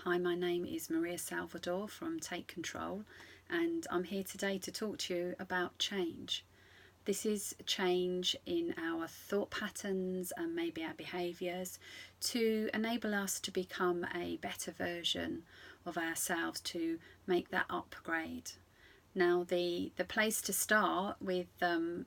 Hi, my name is Maria Salvador from Take Control, and I'm here today to talk to you about change. This is change in our thought patterns and maybe our behaviours to enable us to become a better version of ourselves, to make that upgrade. Now, the place to start with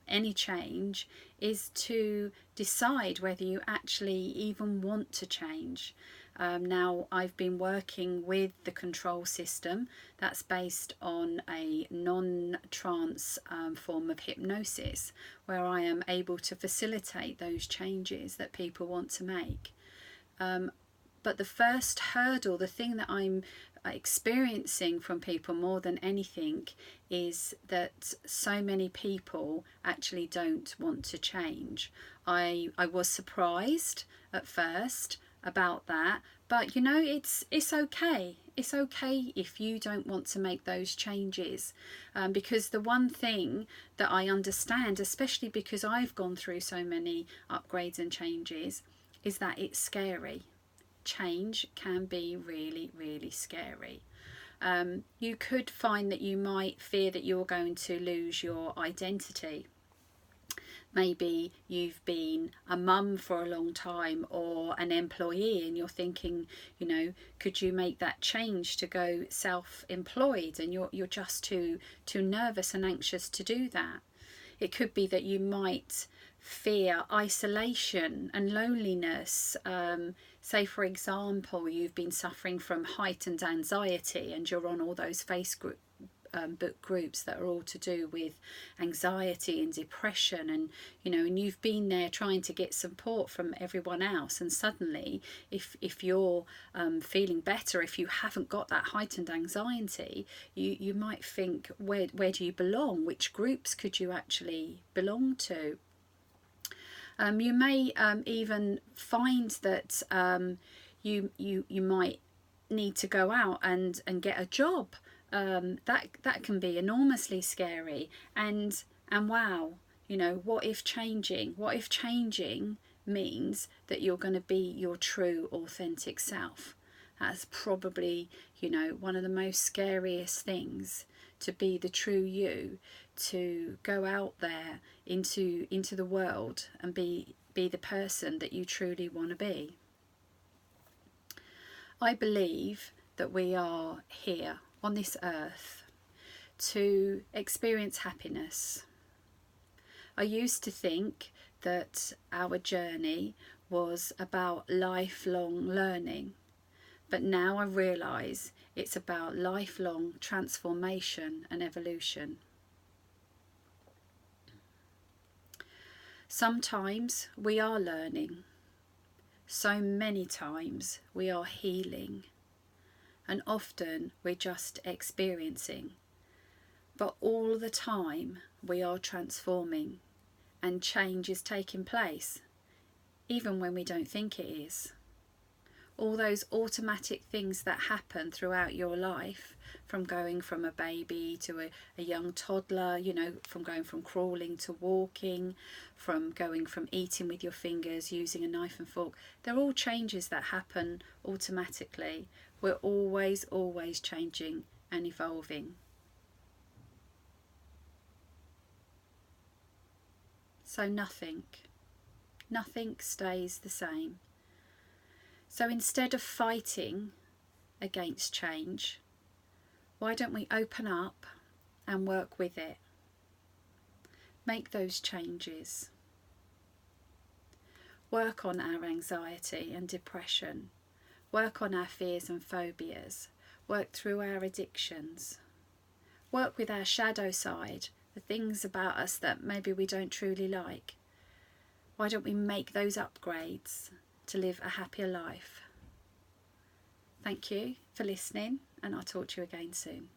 any change is to decide whether you actually even want to change. Now, I've been working with the control system that's based on a non-trance form of hypnosis, where I am able to facilitate those changes that people want to make. But the first hurdle, the thing that I'm experiencing from people more than anything, is that so many people actually don't want to change. I was surprised at first about that, but you know, it's okay. It's okay if you don't want to make those changes, because the one thing that I understand, especially because I've gone through so many upgrades and changes, is that it's scary. Change can be really, really scary. You could find that you might fear that you're going to lose your identity. Maybe you've been a mum for a long time or an employee, and you're thinking, you know, could you make that change to go self-employed, and you're just too nervous and anxious to do that. It could be that you might fear isolation and loneliness. Say, for example, you've been suffering from heightened anxiety and you're on all those Facebook groups that are all to do with anxiety and depression, and you know, and you've been there trying to get support from everyone else, and suddenly if you're feeling better, if you haven't got that heightened anxiety, you might think, where do you belong? Which groups could you actually belong to? You may even find that you might need to go out and get a job. That can be enormously scary, and wow, you know, what if changing means that you're going to be your true authentic self? That's probably, you know, one of the most scariest things, to be the true you, to go out there into the world and be the person that you truly want to be. I believe that we are here on this earth to experience happiness. I used to think that our journey was about lifelong learning, but now I realise it's about lifelong transformation and evolution. Sometimes we are learning, so many times we are healing, and often we're just experiencing, but all the time we are transforming, and change is taking place, even when we don't think it is. All those automatic things that happen throughout your life, from going from a baby to a young toddler, you know, from going from crawling to walking, from going from eating with your fingers, using a knife and fork, they're all changes that happen automatically. We're always changing and evolving. So nothing stays the same. So instead of fighting against change, why don't we open up and work with it? Make those changes. Work on our anxiety and depression. Work on our fears and phobias. Work through our addictions. Work with our shadow side, the things about us that maybe we don't truly like. Why don't we make those upgrades to live a happier life? Thank you for listening, and I'll talk to you again soon.